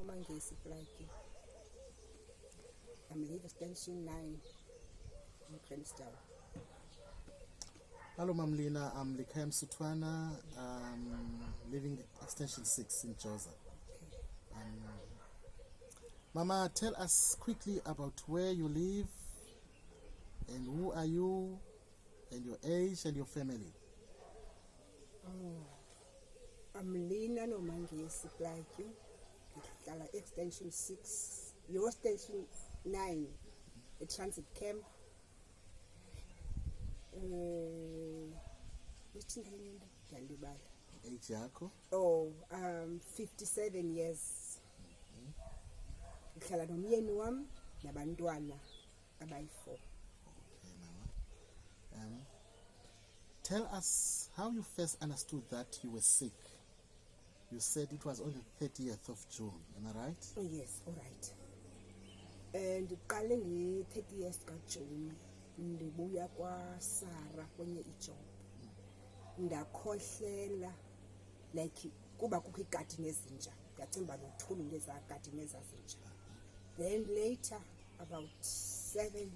umangesi Blake. I'm leave extension 9 in Cranston. Hello, Ma Lina. I'm Likhaya Msutwana. Living extension 6 in Joza. Mama, tell us quickly about where you live and who are you and your age and your family. I'm Lina no mangesi Blake. Ngihlala extension 6. Your extension 9. The transit camp. Which Age yako? 57 years. Ngihlala nomyeni wami nabantwana abayi4. Okay, Mama. Tell us how you first understood that you were sick. You said it was on the 30th of June, am I right? Yes, all right. And ndiqale nge-30th kaJune ndibuya kwaSara kwenye ijob. Ndakhohlela like kuba kukho igadi nezinja. Ndacinga nothulu ngeza gadi nezazinja. Then later about 7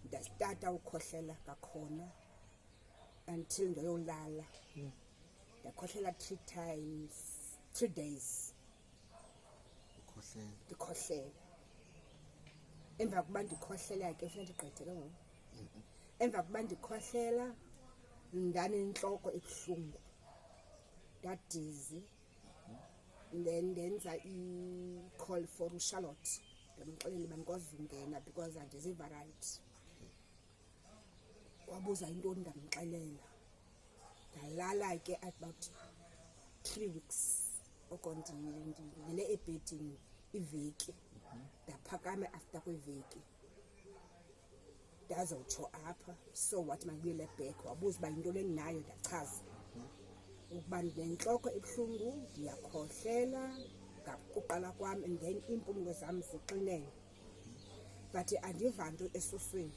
ndastarta ukhohlela kakhona until ndoyolala. Ndakhohlela 3 days. Ndikhohlela. Emva kuba ndikhohlela ke ufuna ndigqithele ngoku. Emva kuba ndikhohlela ndanentloko ebuhlungu. Dizzy. Then ndenza i-call for Charlotte. Ndimxelele bandikwazi ungena because andiziva right. Wabuza intoni ndamxelela. Ndalala ke about 3 weeks. Ndile ebhedini iveki. Ndaphakama after kweveki. Ndazawutsho apha so wathi mandibuyele back. Wabuza uba yintoni endinayo ndachaza. Ukuba ndinentloko ebuhlungu ndiyakhohlela ngakuqala kwam and then iimpumlo zam zixinene. But andiva nto esuswini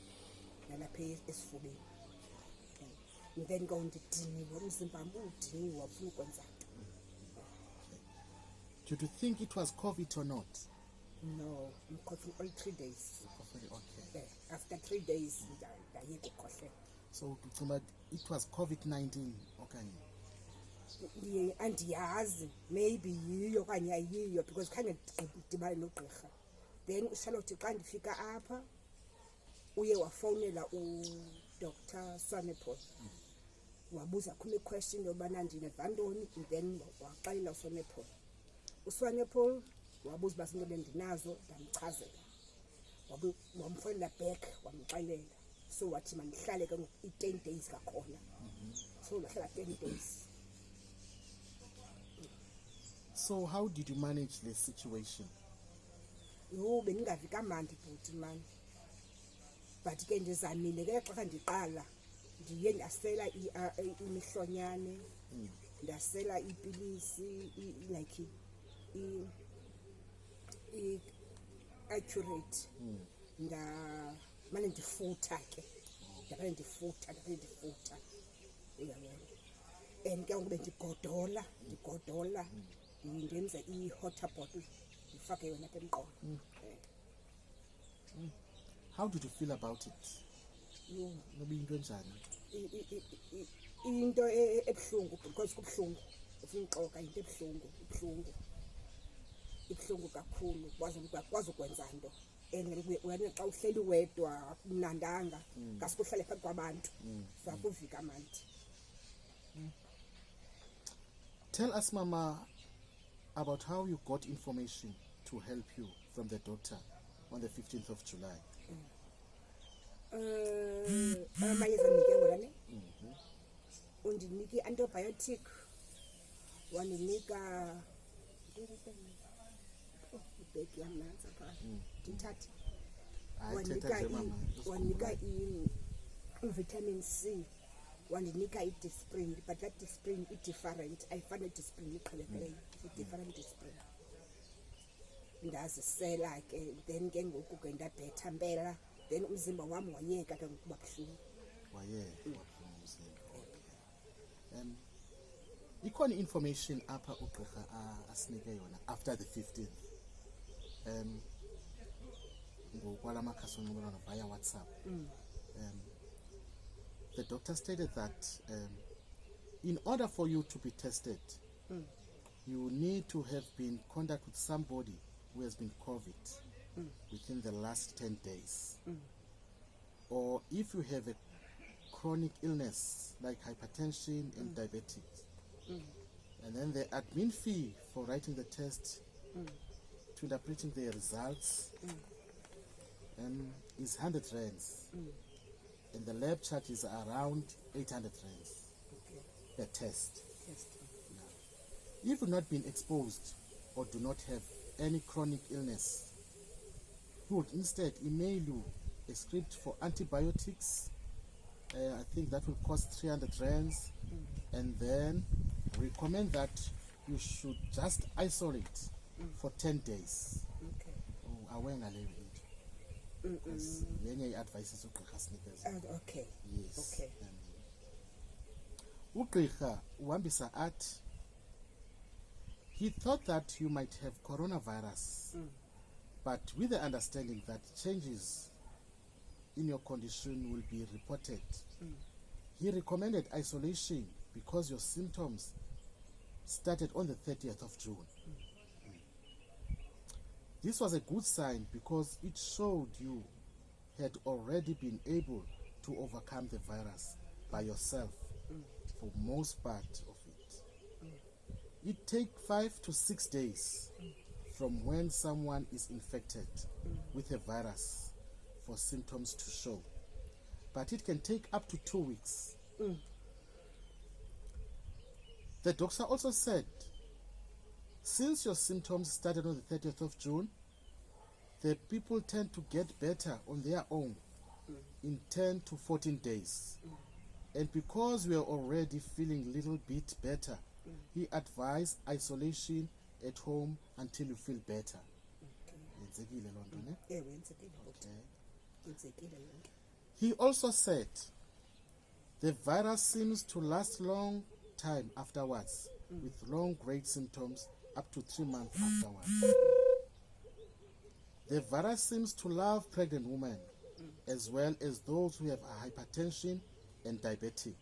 nalapha esifubeni. And then ndidiniwe umzimba wam udiniwe wafuna ukwenza nto. Did you think it was COVID or not? No, I'm coughing only 3 days. Okay. After 3 days, ndayeka ukukhohlela. So it was COVID-19, okay. Andiyazi maybe yiyo okanye ayiyo because khange ndidibane nogqirha. Then uCharlotte xa ndifika apha uye wafowunela uDr. Swanepoel. Wabuza khona question yobana ndineva ntoni and then waxelela uSwanepoel. uSwanepoel wabuza uba zinto bendinazo ndamchazela. Wamfonela back wamxelela. So wathi mandihlale ke i-10 days kakhona. So ndahlala 10 days. So how did you manage the situation? Bendingavi kamandi bhuti man. But ke ndizamile ke xa ndiqala ndiye ndasela imihlonyane. Ndasela ipilisi like accurate. Manje ndifutha ke. Ndabale ndifutha. Uyabona. And ke ngoku bendigodola. Ndenza i-hot bottle ndifake yona apha emqolo. How did you feel about it? Noba into enjani? Into ebuhlungu because kubuhlungu. Ufuna uxoka into ebuhlungu. Ibuhlungu kakhulu kwazi ukwenza nto. Wena xa uhleli wedwa kumnandanga ngasuke uhlale phambi kwabantu. So akuvika mandi. Tell us, Mama, about how you got information to help you from the doctor on the 15th of July. Amayeza ndinike ngona ne? Undinike i-antibiotic. Wandinika ibheki yamanzi apha. Ndithathe. Wanika i-vitamin C. Wandinika i-Disprin, but that Disprin i-different. Ayifani ne-Disprin iqhelekileyo. I-different Disprin. Ndazisela ke then ke ngoku ke ndabhetha mpela. Then umzimba wami wayeka ke ngokuba buhlungu. Wayeka umzimba. Okay. Ikhona information apha ugqirha asinike yona after the 15th. ngokwala makhasi onxibelelwano via WhatsApp. The doctor stated that in order for you to be tested, you need to have been in contact with somebody who has been COVID within the last 10 days. Or if you have a chronic illness like hypertension and diabetes. And then the admin fee for writing the test to interpreting the results is 100 rands. And the lab charge is around 800 rands per test. Yeah. If you've not been exposed or do not have any chronic illness, we would instead email you a script for antibiotics. I think that will cost 300 rands, and then recommend that you should just isolate for 10 days. Because yenye advices ugqirha sinikeza. Okay. Yes. Okay. Ugqirha uhambisa athi he thought that you might have coronavirus, but with the understanding that changes in your condition will be reported. He recommended isolation because your symptoms started on the 30th of June. This was a good sign because it showed you had already been able to overcome the virus by yourself for most part of it. It takes 5 to 6 days from when someone is infected with a virus for symptoms to show, but it can take up to 2 weeks. The doctor also said, since your symptoms started on the 30th of June, the people tend to get better on their own in 10 to 14 days. And because we are already feeling a little bit better, he advised isolation at home until you feel better. He also said, the virus seems to last long time afterwards, with long grade symptoms up to 3 months afterwards. The virus seems to love pregnant women as well as those who have hypertension and diabetic.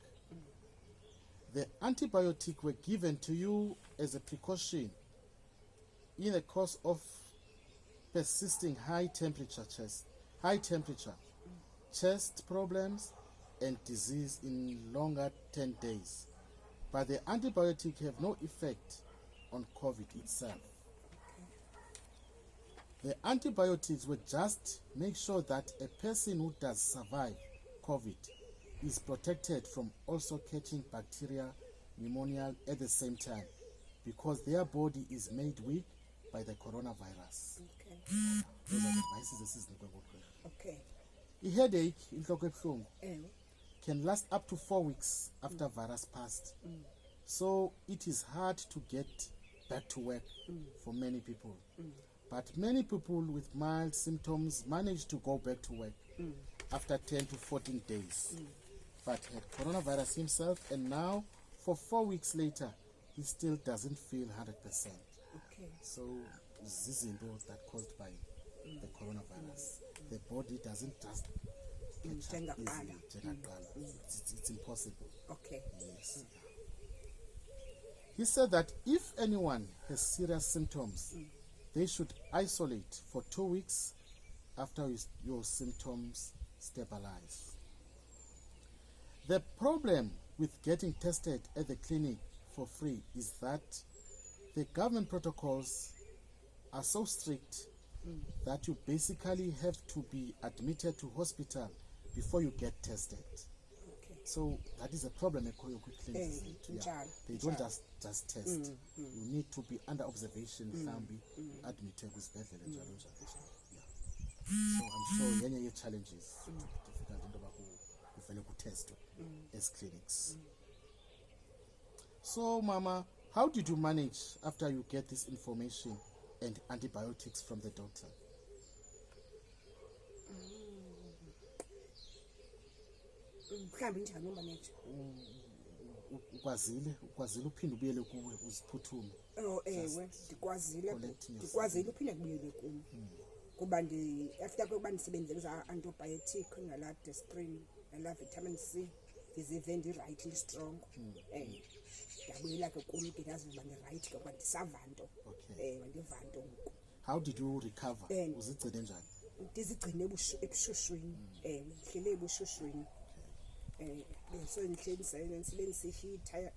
The antibiotic were given to you as a precaution in the course of persisting high temperature, chest problems and disease in longer 10 days. But the antibiotic have no effect on COVID itself. The antibiotics will just make sure that a person who does survive COVID is protected from also catching bacteria, pneumonia at the same time, because their body is made weak by the coronavirus. Those are the advices this is Okay. A headache inhloko ebuhlungu Ewe. can last up to 4 weeks after virus passed. So it is hard to get back to work for many people. But many people with mild symptoms manage to go back to work after 10 to 14 days. But had coronavirus himself, and now for 4 weeks later, he still doesn't feel 100%. Okay. So this is that caused by the coronavirus. The body doesn't just catch up easily. It's impossible. Okay. Yes. He said that if anyone has serious symptoms, they should isolate for 2 weeks after your symptoms stabilize. The problem with getting tested at the clinic for free is that the government protocols are so strict that you basically have to be admitted to hospital before you get tested. Okay. So that is a problem at clinics. They don't just test. You need to be under observation, admitted with So I'm sure any challenges difficult to test as clinics. So Mama, how did you manage after you get this information and antibiotics from the doctor? Mhlambi njani umanage? ukwazile uphinde ubuyele kuwe uziphuthume. Oh ewe ndikwazile collecting your ndikwazile uphinde kubuyele kum kuba after kokuba ndisebenzele za antibiotic ngala aspirin ngala vitamin C ndizive ndi-right strong ndabuyela ke kum ke ndaziva ndi-right ke kuba ndisava nto ndiva nto ngoku. How did you recover? Uzigcine njani? Ndizigcine ebushushwini ndihlele ebushushwini so ndisebenzisa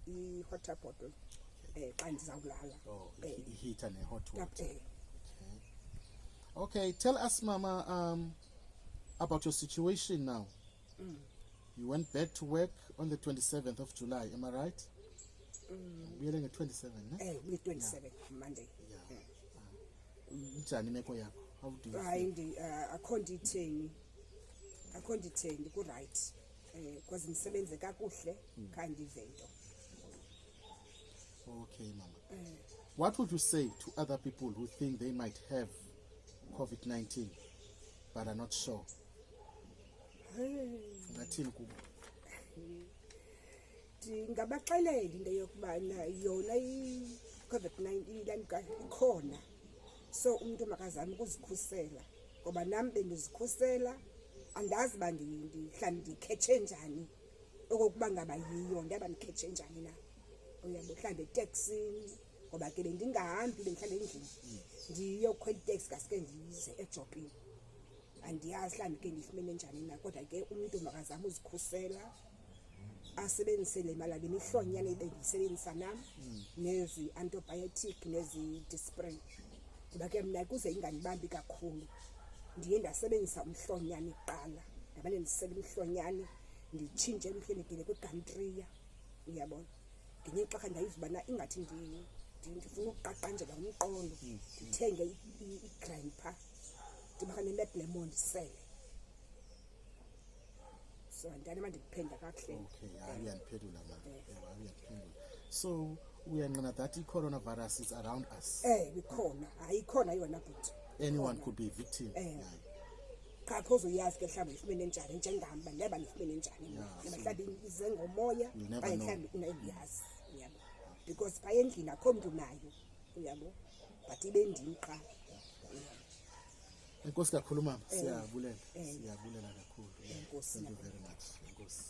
i-hot bottle xa ndizawulala. I-heater ne-hot water. Okay, tell us, Mama, about your situation now. You went back to work on the 27th of July, am I right? We're on the 27th, eh? We're 27th, Monday. Njani imeko yakho? How do you feel? Hayi akho nditheni ku-right because ndisebenze kakuhle khandive nto. Okay, Mama. What would you say to other people who think they might have COVID-19 but are not sure? Ngathini kubo? Ndingabaxelela into yokubana yona i-COVID-19 ikhona, so umntu makazame ukuzikhusela ngoba nam bendizikhusela andazi uba mhlawumbi ndikhetshe njani okokuba ngaba yiyo ndaba ndikhetshe njani na uyabo mhlawumbi eteksini ngoba ke bendingahambi bendihlala endlini ndiyokhwela iteksi kaske ndize ejobhini andiyazi mhlawumbi ke ndifumene njani na kodwa ke umntu makazame uzikhusela asebenzise le mali benihlonyane bendiyisebenzisa nam nezi antibiotic nezi disprin kuba ke mna kuze inganibambi kakhulu ndiye ndasebenzisa umhlonyane kuqala ndabane ndisele umhlonyane nditshintshe emhlelekile kwigantriya uyabona ngenye ixesha ndayiva ubana ingathi ndifuna ukuqaqanjelwa ngumqolo ndithenge igrandpa ndibaka ne-med lemon ndisele so andani mandikuphendula kakuhle. Okay, uyandiphendula mama. Uyandiphendula. So uyanqina that i-coronavirus is around us. Ikhona ayikhona yona but anyone could be a victim. Cha uzoyazi ke mhlawumbe ifumene njani njengami bandaba nifumene njani mhlawumbe ize ngomoya mhlawumbe unayazi uyabo because phaya endlini akho mntu nayo uyabo but ibe ndini qha. Enkosi kakhulu mama, siyabulela kakhulu. Thank you very much. Enkosi.